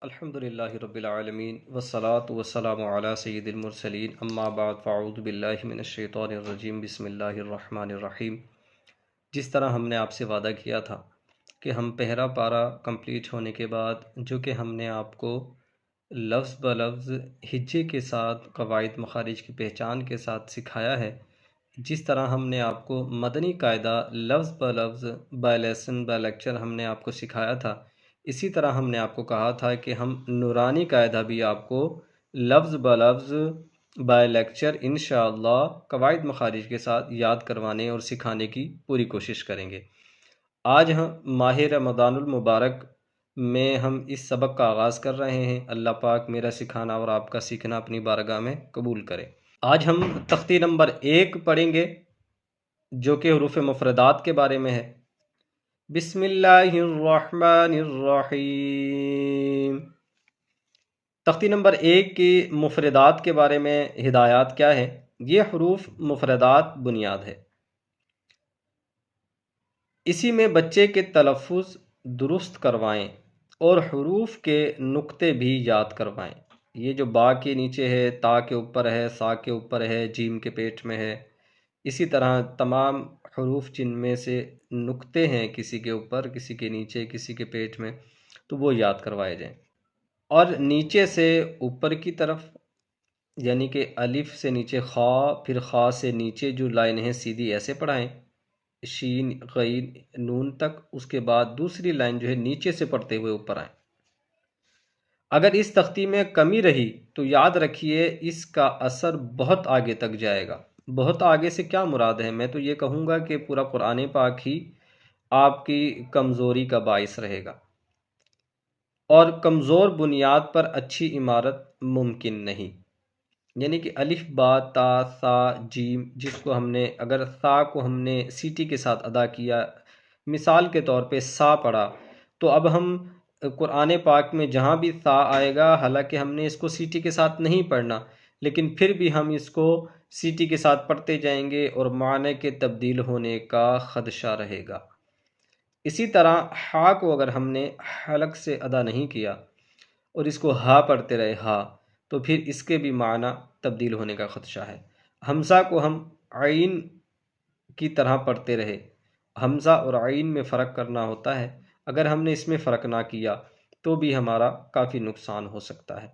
الحمدللہ رب العالمین والصلاة والسلام علی سید المرسلین اما بعد فاعوذ باللہ من الشیطان الرجیم بسم اللہ الرحمن الرحیم۔ جس طرح ہم نے آپ سے وعدہ کیا تھا کہ ہم پہلا پارہ کمپلیٹ ہونے کے بعد جو کہ ہم نے آپ کو لفظ بلفظ ہجے کے ساتھ قواعد مخارج کی پہچان کے ساتھ سکھایا ہے، جس طرح ہم نے آپ کو مدنی قاعدہ لفظ بلفظ بائی لیسن بائی لیکچر ہم نے آپ کو سکھایا تھا، اسی طرح ہم نے آپ کو کہا تھا کہ ہم نورانی قاعدہ بھی آپ کو لفظ بلفظ بائی لیکچر انشاءاللہ قواعد مخارج کے ساتھ یاد کروانے اور سکھانے کی پوری کوشش کریں گے۔ آج ہم ماہ رمضان المبارک میں ہم اس سبق کا آغاز کر رہے ہیں۔ اللہ پاک میرا سکھانا اور آپ کا سیکھنا اپنی بارگاہ میں قبول کرے۔ آج ہم تختی نمبر 1 پڑھیں گے جو کہ حروف مفردات کے بارے میں ہے۔ بسم اللہ الرحمن الرحیم۔ تختی نمبر 1 کی مفردات کے بارے میں ہدایات کیا ہے؟ یہ حروف مفردات بنیاد ہے، اسی میں بچے کے تلفظ درست کروائیں اور حروف کے نقطے بھی یاد کروائیں۔ یہ جو با کے نیچے ہے، تا کے اوپر ہے، سا کے اوپر ہے، جیم کے پیٹ میں ہے، اسی طرح تمام حروف جن میں سے نقطے ہیں، کسی کے اوپر، کسی کے نیچے، کسی کے پیٹ میں، تو وہ یاد کروائے جائیں۔ اور نیچے سے اوپر کی طرف، یعنی کہ الف سے نیچے خا، پھر خا سے نیچے جو لائن ہے سیدھی ایسے پڑھائیں، شین غین نون تک، اس کے بعد دوسری لائن جو ہے نیچے سے پڑھتے ہوئے اوپر آئیں۔ اگر اس تختی میں کمی رہی تو یاد رکھیے اس کا اثر بہت آگے تک جائے گا۔ بہت آگے سے کیا مراد ہے؟ میں تو یہ کہوں گا کہ پورا قرآن پاک ہی آپ کی کمزوری کا باعث رہے گا، اور کمزور بنیاد پر اچھی عمارت ممکن نہیں۔ یعنی کہ الف با تا سا جیم، جس کو ہم نے، اگر سا کو ہم نے سیٹی کے ساتھ ادا کیا، مثال کے طور پہ سا پڑھا، تو اب ہم قرآن پاک میں جہاں بھی سا آئے گا، حالانکہ ہم نے اس کو سیٹی کے ساتھ نہیں پڑھنا، لیکن پھر بھی ہم اس کو سیٹی کے ساتھ پڑھتے جائیں گے اور معنی کے تبدیل ہونے کا خدشہ رہے گا۔ اسی طرح ہا کو اگر ہم نے حلق سے ادا نہیں کیا اور اس کو ہا پڑھتے رہے ہا، تو پھر اس کے بھی معنی تبدیل ہونے کا خدشہ ہے۔ حمزہ کو ہم عین کی طرح پڑھتے رہے، حمزہ اور عین میں فرق کرنا ہوتا ہے، اگر ہم نے اس میں فرق نہ کیا تو بھی ہمارا کافی نقصان ہو سکتا ہے۔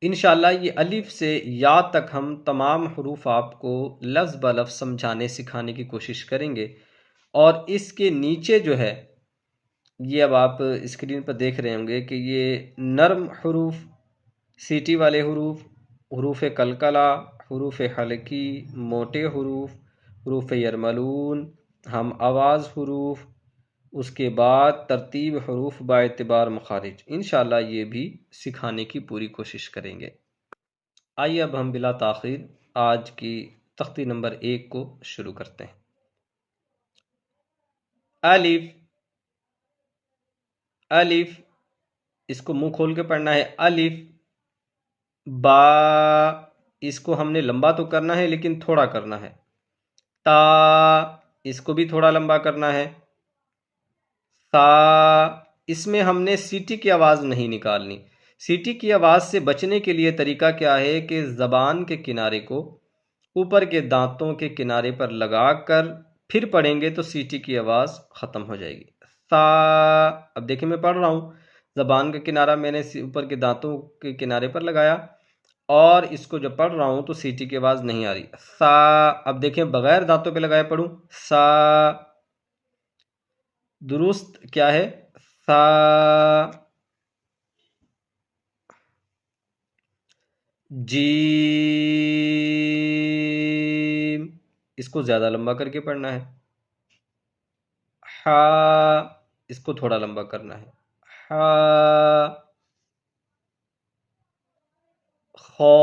انشاءاللہ یہ الف سے یا تک ہم تمام حروف آپ کو لفظ بلفظ سمجھانے سکھانے کی کوشش کریں گے، اور اس کے نیچے جو ہے، یہ اب آپ اسکرین پر دیکھ رہے ہوں گے کہ یہ نرم حروف، سیٹی والے حروف، حروف قلقلہ، حروف حلقی، موٹے حروف، حروف یرملون، ہم آواز حروف، اس کے بعد ترتیب حروف با اعتبار مخارج، انشاءاللہ یہ بھی سکھانے کی پوری کوشش کریں گے۔ آئیے اب ہم بلا تاخیر آج کی تختی نمبر 1 کو شروع کرتے ہیں۔ الف، الف، اس کو منہ کھول کے پڑھنا ہے۔ الف، با، اس کو ہم نے لمبا تو کرنا ہے لیکن تھوڑا کرنا ہے۔ تا، اس کو بھی تھوڑا لمبا کرنا ہے۔ سا، اس میں ہم نے سیٹی کی آواز نہیں نکالنی۔ سیٹی کی آواز سے بچنے کے لیے طریقہ کیا ہے کہ زبان کے کنارے کو اوپر کے دانتوں کے کنارے پر لگا کر پھر پڑھیں گے تو سیٹی کی آواز ختم ہو جائے گی۔ سا، اب دیکھیں میں پڑھ رہا ہوں، زبان کا کنارہ میں نے اوپر کے دانتوں کے کنارے پر لگایا، اور اس کو جب پڑھ رہا ہوں تو سیٹی کی آواز نہیں آ رہی۔ سا، اب دیکھیں بغیر دانتوں پہ لگائے پڑھوں، سا، درست کیا ہے؟ سا۔ جیم، اس کو زیادہ لمبا کر کے پڑھنا ہے۔ ہا، اس کو تھوڑا لمبا کرنا ہے۔ ہا، خو،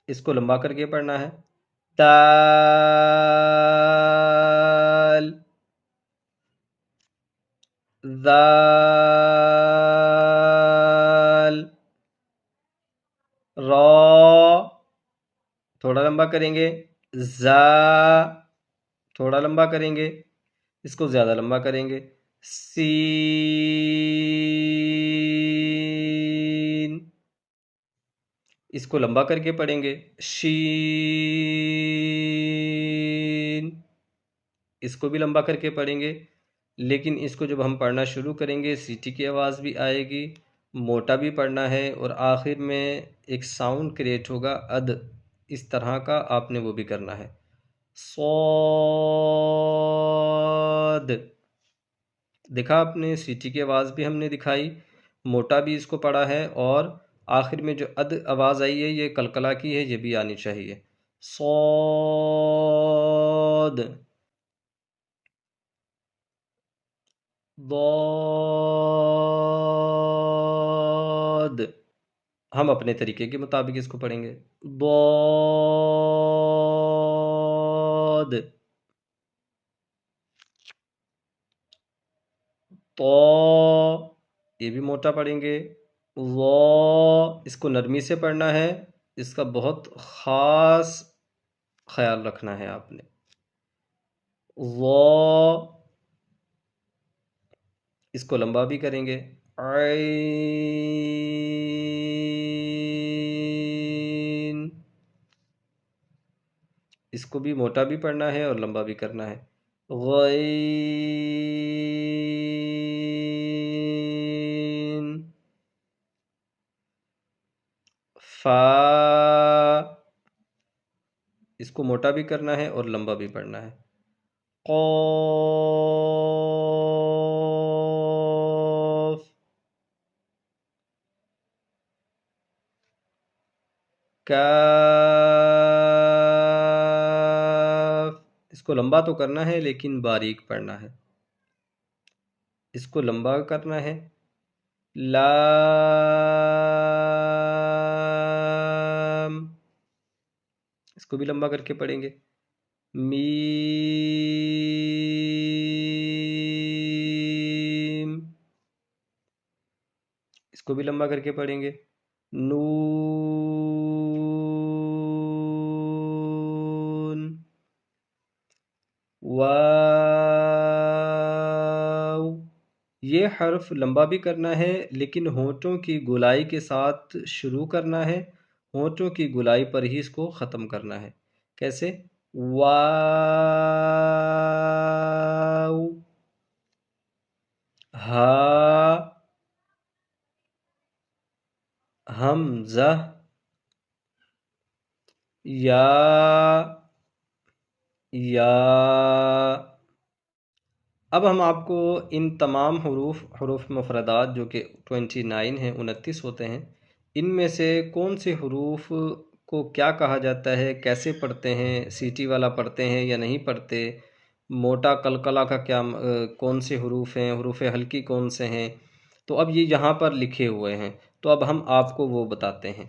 اس کو لمبا کر کے پڑھنا ہے۔ دال، ذال، را، تھوڑا لمبا کریں گے۔ زا، تھوڑا لمبا کریں گے، اس کو زیادہ لمبا کریں گے۔ سین، اس کو لمبا کر کے پڑھیں گے، شین، اس کو بھی لمبا کر کے پڑھیں گے، لیکن اس کو جب ہم پڑھنا شروع کریں گے سیٹی کی آواز بھی آئے گی، موٹا بھی پڑھنا ہے، اور آخر میں ایک ساؤنڈ کریٹ ہوگا اد، اس طرح کا آپ نے وہ بھی کرنا ہے، صاد۔ دیکھا آپ نے، سیٹی کی آواز بھی ہم نے دکھائی، موٹا بھی اس کو پڑھا ہے، اور آخر میں جو اد آواز آئی ہے یہ کلکلا کی ہے، یہ بھی آنی چاہیے، صاد، ضاد۔ ہم اپنے طریقے کے مطابق اس کو پڑھیں گے، ضاد، تو، یہ بھی موٹا پڑھیں گے، ظا، اس کو نرمی سے پڑھنا ہے، اس کا بہت خاص خیال رکھنا ہے آپ نے، ظا، اس کو لمبا بھی کریں گے، عین، اس کو بھی موٹا بھی پڑھنا ہے اور لمبا بھی کرنا ہے، غین، فا، اس کو موٹا بھی کرنا ہے اور لمبا بھی پڑھنا ہے، قاف، کاف، اس کو لمبا تو کرنا ہے لیکن باریک پڑھنا ہے، اس کو لمبا کرنا ہے، لام، اس کو بھی لمبا کر کے پڑھیں گے، میم، اس کو بھی لمبا کر کے پڑھیں گے، نون، واو، یہ حرف لمبا بھی کرنا ہے لیکن ہونٹوں کی گولائی کے ساتھ شروع کرنا ہے، ہونٹوں کی گولائی پر ہی اس کو ختم کرنا ہے، کیسے؟ واو، ہا، حمزہ، یا، یا۔ اب ہم آپ کو ان تمام حروف مفردات جو کہ 29 ہیں، 29 ہوتے ہیں، ان میں سے کون سے حروف کو کیا کہا جاتا ہے، کیسے پڑھتے ہیں، سیٹی والا پڑھتے ہیں یا نہیں پڑھتے، موٹا قلقلہ کا کیا کون سے حروف ہیں، حروف ہلکی کون سے ہیں، تو اب یہ یہاں پر لکھے ہوئے ہیں، تو اب ہم آپ کو وہ بتاتے ہیں۔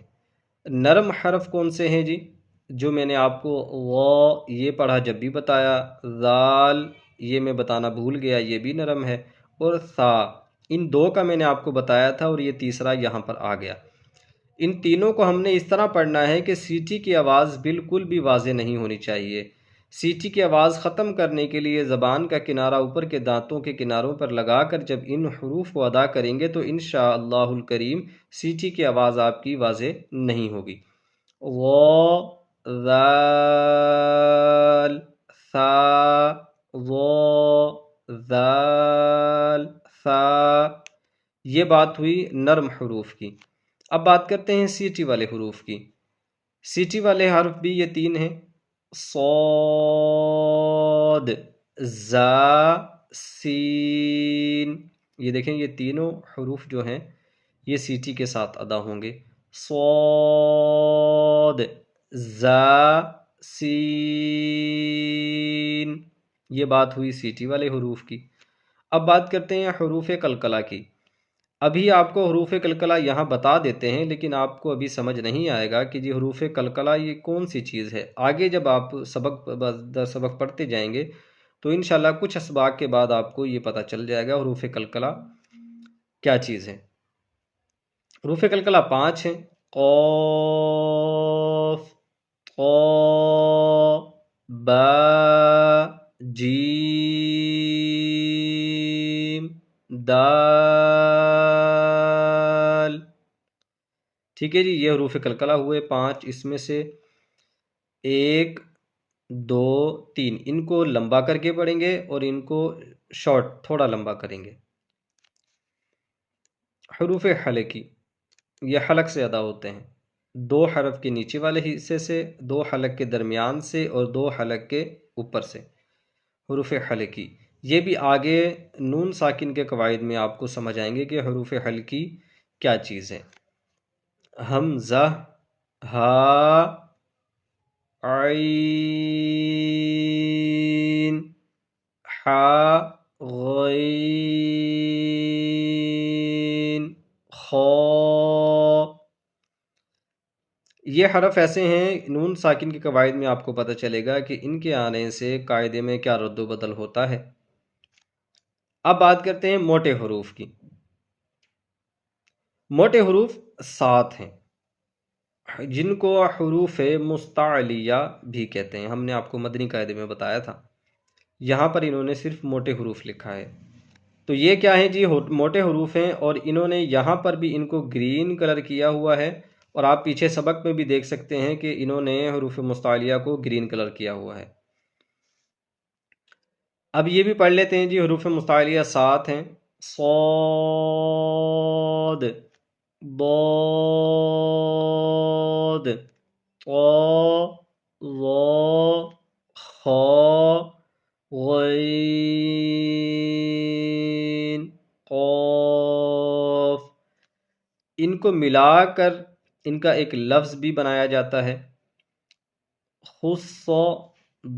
نرم حرف کون سے ہیں جی؟ جو میں نے آپ کو غ یہ پڑھا جب بھی بتایا، ذال یہ میں بتانا بھول گیا، یہ بھی نرم ہے، اور ثا، ان دو کا میں نے آپ کو بتایا تھا اور یہ تیسرا یہاں پر آ گیا۔ ان تینوں کو ہم نے اس طرح پڑھنا ہے کہ سیٹی کی آواز بالکل بھی واضح نہیں ہونی چاہیے، سیٹی کی آواز ختم کرنے کے لیے زبان کا کنارہ اوپر کے دانتوں کے کناروں پر لگا کر جب ان حروف کو ادا کریں گے تو انشاءاللہ الکریم سیٹی کی آواز آپ کی واضح نہیں ہوگی۔ ذال، ثا، ذال، ثا، یہ بات ہوئی نرم حروف کی۔ اب بات کرتے ہیں سیٹی والے حروف کی۔ سیٹی والے حرف بھی یہ تین ہیں، صاد، زا، سین، یہ دیکھیں یہ تینوں حروف جو ہیں یہ سیٹی کے ساتھ ادا ہوں گے، صاد، زا، سین، یہ بات ہوئی سیٹی والے حروف کی۔ اب بات کرتے ہیں حروف قلقلہ کی۔ ابھی آپ کو حروف قلقلہ یہاں بتا دیتے ہیں لیکن آپ کو ابھی سمجھ نہیں آئے گا کہ جی حروف قلقلہ یہ کون سی چیز ہے، آگے جب آپ سبق در سبق پڑھتے جائیں گے تو انشاءاللہ کچھ اسباق کے بعد آپ کو یہ پتہ چل جائے گا حروف قلقلہ کیا چیز ہے۔ حروف قلقلہ 5 ہیں، قاف، طا، با، جیم، دال، ٹھیک ہے جی، یہ حروف قلقلہ ہوئے 5، اس میں سے 1 2 3 ان کو لمبا کر کے پڑھیں گے اور ان کو شارٹ تھوڑا لمبا کریں گے۔ حروف حلقی، یہ حلق سے ادا ہوتے ہیں، 2 حرف کے نیچے والے حصے سے، 2 حلق کے درمیان سے اور 2 حلق کے اوپر سے۔ حروف حلقی یہ بھی آگے نون ساکن کے قواعد میں آپ کو سمجھ آئیں گے کہ حروف حلقی کیا چیز ہے۔ حمزہ، ہا، عین، حا، غین، خا، یہ حرف ایسے ہیں نون ساکن کے قواعد میں آپ کو پتہ چلے گا کہ ان کے آنے سے قاعدے میں کیا رد و بدل ہوتا ہے۔ اب بات کرتے ہیں موٹے حروف کی۔ موٹے حروف 7 ہیں جن کو حروف مستعلیہ بھی کہتے ہیں، ہم نے آپ کو مدنی قاعدے میں بتایا تھا۔ یہاں پر انہوں نے صرف موٹے حروف لکھا ہے، تو یہ کیا ہیں جی؟ موٹے حروف ہیں، اور انہوں نے یہاں پر بھی ان کو گرین کلر کیا ہوا ہے، اور آپ پیچھے سبق میں بھی دیکھ سکتے ہیں کہ انہوں نے حروف مستعلیہ کو گرین کلر کیا ہوا ہے۔ اب یہ بھی پڑھ لیتے ہیں جی، حروف مستعلیہ 7 ہیں، صاد، ضاد، طا، ظا، خا، غین، قاف۔ ان کو ملا کر ان کا ایک لفظ بھی بنایا جاتا ہے، خص،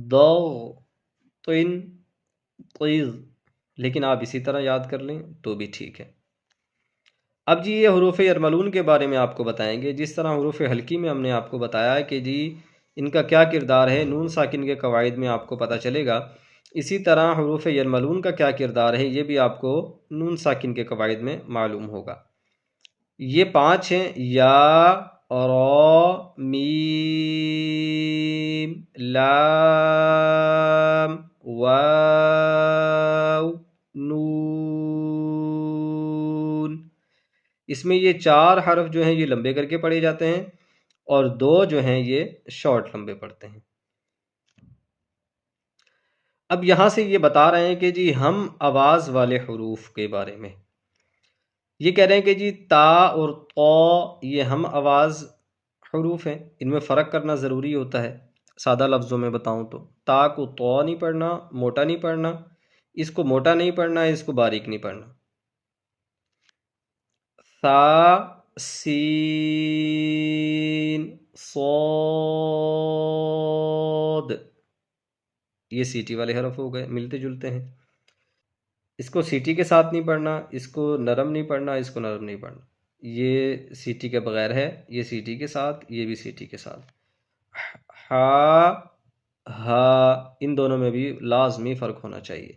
ضغ، طن، طیز، لیکن آپ اسی طرح یاد کر لیں تو بھی ٹھیک ہے۔ اب جی یہ حروف یرملون کے بارے میں آپ کو بتائیں گے۔ جس طرح حروف حلقی میں ہم نے آپ کو بتایا کہ جی ان کا کیا کردار ہے، نون ساکن کے قواعد میں آپ کو پتہ چلے گا، اسی طرح حروف یرملون کا کیا کردار ہے یہ بھی آپ کو نون ساکن کے قواعد میں معلوم ہوگا۔ یہ 5 ہیں، یا، را، میم، لام، واو، نون۔ اس میں یہ 4 حرف جو ہیں یہ لمبے کر کے پڑھے جاتے ہیں، اور 2 جو ہیں یہ شارٹ لمبے پڑھتے ہیں۔ اب یہاں سے یہ بتا رہے ہیں کہ جی ہم آواز والے حروف کے بارے میں یہ کہہ رہے ہیں کہ جی تا اور طا یہ ہم آواز حروف ہیں، ان میں فرق کرنا ضروری ہوتا ہے۔ سادہ لفظوں میں بتاؤں تو تا کو طا نہیں پڑھنا، موٹا نہیں پڑھنا، اس کو موٹا نہیں پڑھنا، اس کو باریک نہیں پڑھنا۔ ثا، سین، صاد، یہ سیٹی والے حرف ہو گئے، ملتے جلتے ہیں۔ اس کو سیٹی کے ساتھ نہیں پڑھنا، اس کو نرم نہیں پڑھنا، اس کو نرم نہیں پڑھنا۔ یہ سیٹی کے بغیر ہے، یہ سیٹی کے ساتھ، یہ بھی سیٹی کے ساتھ۔ ہا، ہا، ان دونوں میں بھی لازمی فرق ہونا چاہیے۔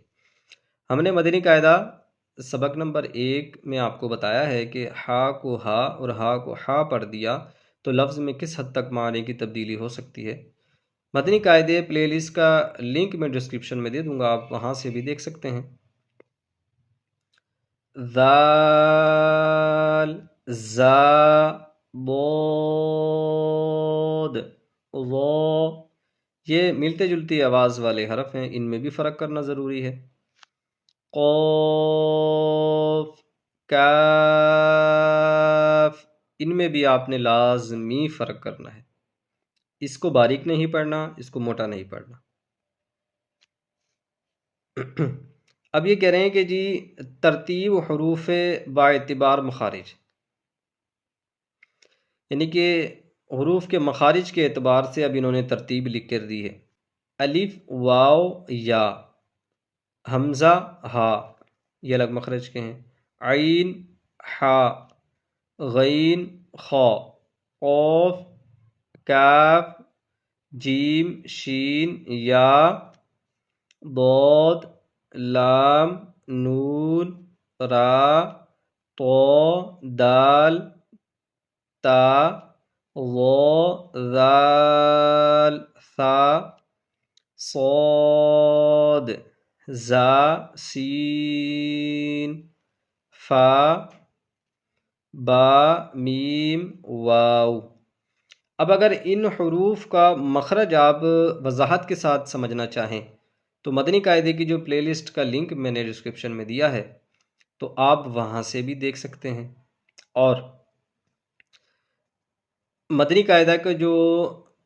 ہم نے مدنی قاعدہ سبق نمبر 1 میں آپ کو بتایا ہے کہ ہا کو ہا اور ہا کو ہا پڑھ دیا تو لفظ میں کس حد تک معنی کی تبدیلی ہو سکتی ہے۔ مدنی قاعدے پلے لسٹ کا لنک میں ڈسکرپشن میں دے دوں گا، آپ وہاں سے بھی دیکھ سکتے ہیں۔ ذال، زا، ضاد، ظا، یہ ملتے جلتی آواز والے حرف ہیں، ان میں بھی فرق کرنا ضروری ہے۔ قاف، کاف، ان میں بھی آپ نے لازمی فرق کرنا ہے، اس کو باریک نہیں پڑھنا، اس کو موٹا نہیں پڑھنا۔ اب یہ کہہ رہے ہیں کہ جی ترتیب حروف با اعتبار مخارج، یعنی کہ حروف کے مخارج کے اعتبار سے اب انہوں نے ترتیب لکھ کر دی ہے۔ الف، واو، یا، حمزہ، ہا، یہ الگ مخرج کے ہیں، عین، ہا، غین، خا، قاف، کاف، جیم، شین، یا، ضاد، لام، نون، را، طا، دال، تا، ظا، ذال، ثا، صاد، زا، سین، فا، با میم واو۔ اب اگر ان حروف کا مخرج آپ وضاحت کے ساتھ سمجھنا چاہیں تو مدنی قاعدے کی جو پلے لسٹ کا لنک میں نے ڈسکرپشن میں دیا ہے تو آپ وہاں سے بھی دیکھ سکتے ہیں، اور مدنی قاعدہ کا جو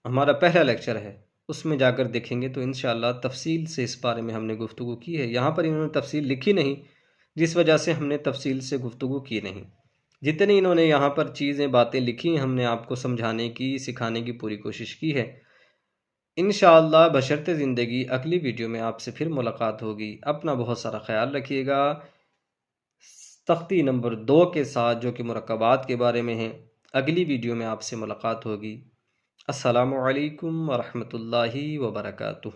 ہمارا پہلا لیکچر ہے اس میں جا کر دیکھیں گے تو انشاءاللہ تفصیل سے اس بارے میں ہم نے گفتگو کی ہے۔ یہاں پر انہوں نے تفصیل لکھی نہیں، جس وجہ سے ہم نے تفصیل سے گفتگو کی نہیں۔ جتنی انہوں نے یہاں پر چیزیں باتیں لکھی ہیں ہم نے آپ کو سمجھانے کی سکھانے کی پوری کوشش کی ہے۔ انشاءاللہ بشرط زندگی اگلی ویڈیو میں آپ سے پھر ملاقات ہوگی۔ اپنا بہت سارا خیال رکھیے گا۔ تختی نمبر 2 کے ساتھ جو کہ مرکبات کے بارے میں ہیں، اگلی ویڈیو میں آپ سے ملاقات ہوگی۔ السلام علیکم ورحمۃ اللہ وبرکاتہ۔